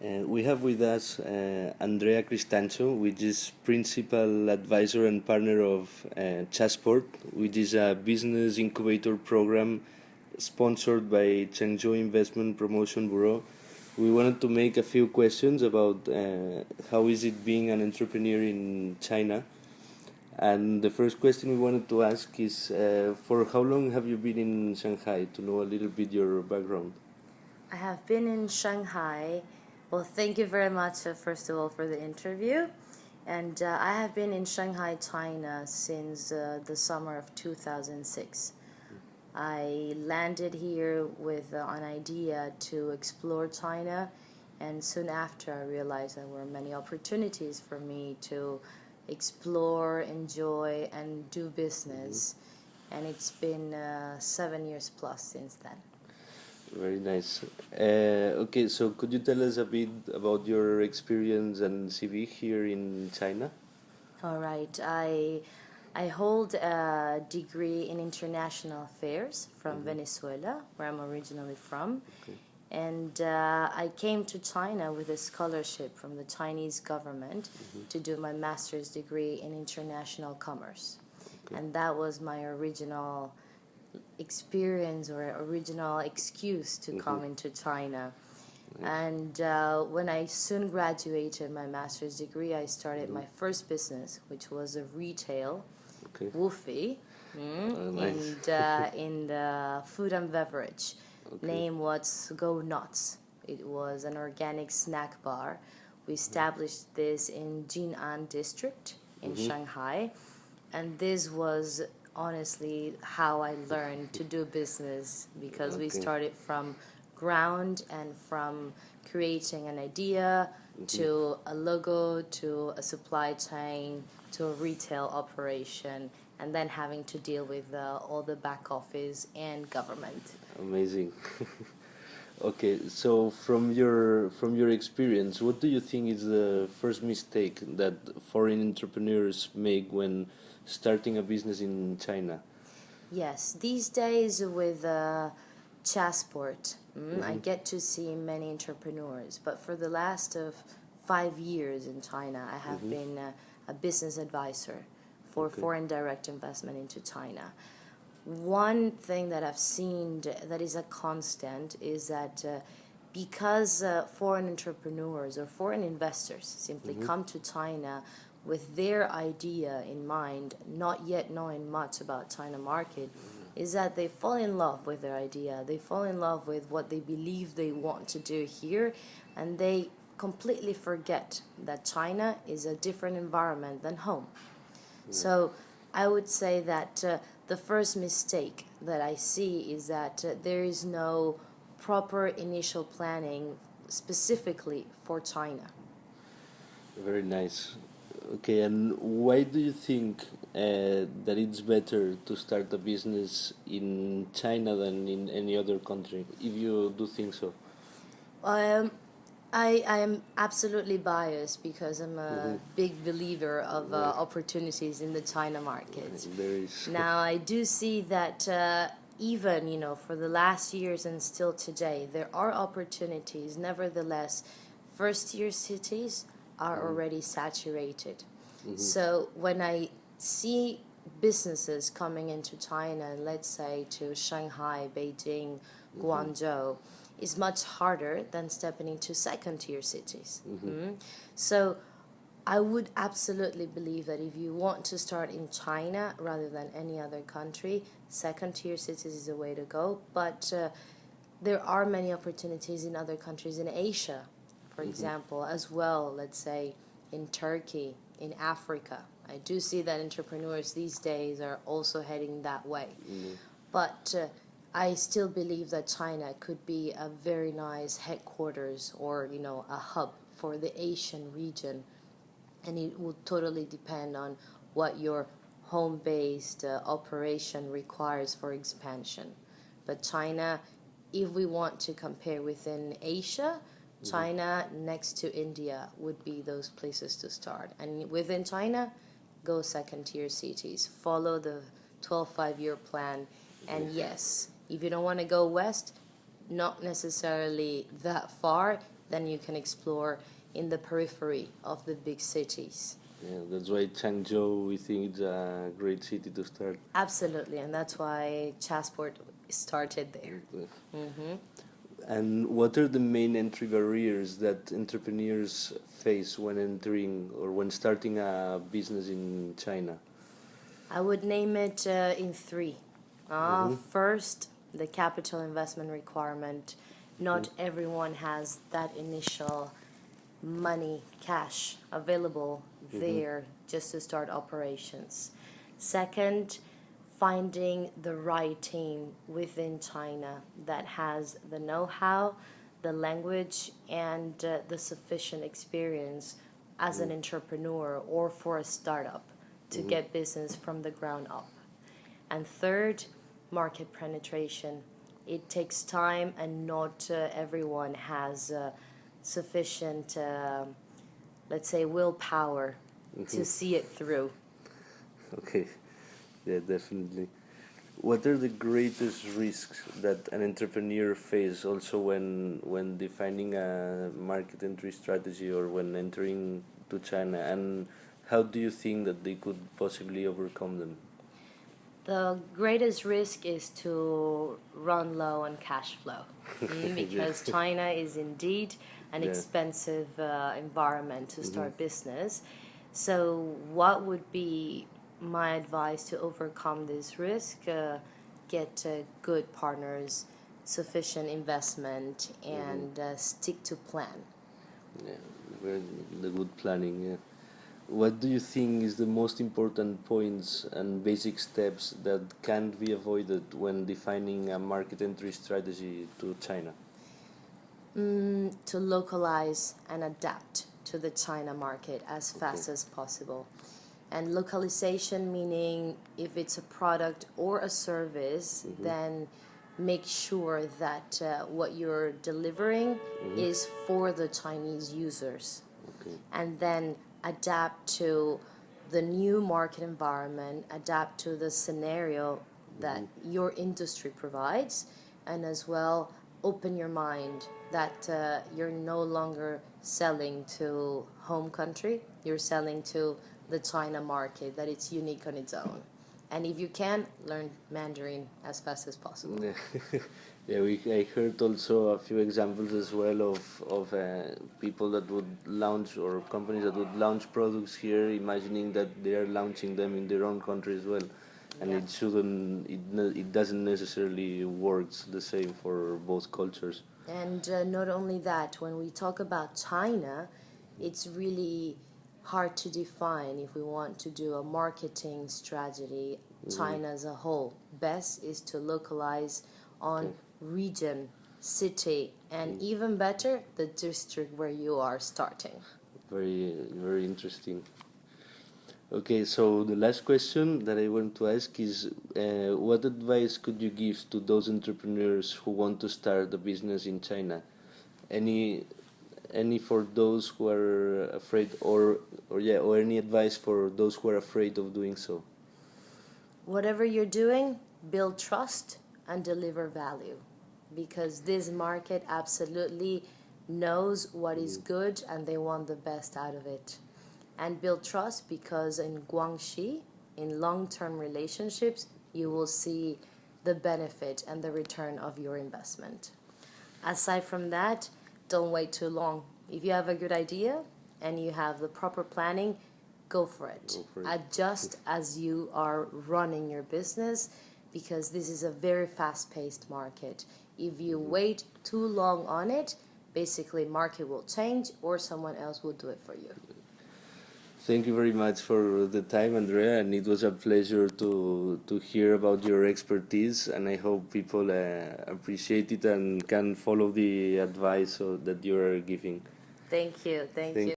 We have with us Andrea Cristancho, which is principal advisor and partner of Chassport, which is a business incubator program sponsored by Chengzhou Investment Promotion Bureau. We wanted to make a few questions about how is it being an entrepreneur in China. And the first question we wanted to ask is, for how long have you been in Shanghai, to know a little bit your background? I have been in Shanghai. Well, thank you very much, first of all, for the interview. And I have been in Shanghai, China since the summer of 2006. I landed here with an idea to explore China, and soon after I realized there were many opportunities for me to explore, enjoy, and do business. And it's been 7 years plus since then. Very nice. Okay, so could you tell us a bit about your experience and CV here in China? All right. I hold a degree in international affairs from Venezuela, where I'm originally from. Okay. And I came to China with a scholarship from the Chinese government to do my master's degree in international commerce. Okay. And that was my original experience or original excuse to come into China. Nice. And when I soon graduated my master's degree, I started my first business, which was a retail woofie nice. in the food and beverage. Okay. Name was Go Nuts. It was an organic snack bar. We established this in Jin'an district in Shanghai, and this was honestly how I learned to do business, because we started from ground and from creating an idea to a logo to a supply chain to a retail operation, and then having to deal with all the back office and government. Amazing. Okay, so from your experience, what do you think is the first mistake that foreign entrepreneurs make when starting a business in China? Yes, these days with Chassport, I get to see many entrepreneurs. But for the last 5 years in China, I have been a business advisor for foreign direct investment into China. One thing that I've seen that is a constant is that because foreign entrepreneurs or foreign investors simply come to China with their idea in mind, not yet knowing much about China market, is that they fall in love with their idea. They fall in love with what they believe they want to do here, and they completely forget that China is a different environment than home. So I would say that the first mistake that I see is that there is no proper initial planning specifically for China. Very nice. Okay, and why do you think that it's better to start a business in China than in any other country, if you do think so? I am absolutely biased because I'm a big believer of opportunities in the China market. There is. Now, I do see that even, for the last years and still today, there are opportunities. Nevertheless, first-tier cities are already saturated. So when I see businesses coming into China, let's say to Shanghai, Beijing, Guangzhou, is much harder than stepping into second-tier cities. So I would absolutely believe that if you want to start in China rather than any other country, second-tier cities is the way to go. But there are many opportunities in other countries in Asia, for example, as well, let's say in Turkey, in Africa. I do see that entrepreneurs these days are also heading that way. But I still believe that China could be a very nice headquarters or, a hub for the Asian region. And it will totally depend on what your home-based operation requires for expansion. But China, if we want to compare within Asia, China next to India would be those places to start. And within China, go second-tier cities. Follow the 12-5-year plan. And yes, if you don't want to go west, not necessarily that far, than you can explore in the periphery of the big cities. Yeah, that's why Changzhou, we think it's a great city to start. Absolutely, and that's why Chassport started there. And what are the main entry barriers that entrepreneurs face when entering or when starting a business in China? I would name it in three. First, the capital investment requirement. Not everyone has that initial money, cash available there just to start operations. Second, finding the right team within China that has the know-how, the language, and the sufficient experience as an entrepreneur or for a startup to get business from the ground up. And third, market penetration. It takes time, and not everyone has sufficient, let's say, willpower to see it through. Okay, yeah, definitely. What are the greatest risks that an entrepreneur face also when defining a market entry strategy or when entering to China, and how do you think that they could possibly overcome them? The greatest risk is to run low on cash flow because China is indeed an Yeah. expensive environment to start business. So, what would be my advice to overcome this risk? Get good partners, sufficient investment, and stick to plan. Yeah, very the good planning. Yeah. What do you think is the most important points and basic steps that can't be avoided when defining a market entry strategy to China? To localize and adapt to the China market as fast as possible. And localization meaning if it's a product or a service, then make sure that what you're delivering is for the Chinese users. Okay. And then adapt to the new market environment, adapt to the scenario that your industry provides, and as well open your mind that you're no longer selling to home country, you're selling to the China market, that it's unique on its own. And if you can, learn Mandarin as fast as possible. Yeah, yeah. I heard also a few examples as well of people that would launch or companies that would launch products here, imagining that they are launching them in their own country as well, and Yeah. it shouldn't. It doesn't necessarily works the same for both cultures. And not only that, when we talk about China, it's really hard to define if we want to do a marketing strategy, China as a whole. Best is to localize on region, city, and even better, the district where you are starting. Very interesting. Okay, so the last question that I want to ask is, what advice could you give to those entrepreneurs who want to start a business in China? Any, any for those who are afraid, or any advice for those who are afraid of doing so? Whatever you're doing, build trust and deliver value, because this market absolutely knows what is good and they want the best out of it. And build trust because in Guangxi, in long-term relationships, you will see the benefit and the return of your investment. Aside from that, don't wait too long. If you have a good idea and you have the proper planning, go for it. Go for it. Adjust as you are running your business, because this is a very fast-paced market. If you wait too long on it, basically market will change or someone else will do it for you. Thank you very much for the time, Andrea, and it was a pleasure to hear about your expertise, and I hope people appreciate it and can follow the advice that you are giving. Thank you. Thank you.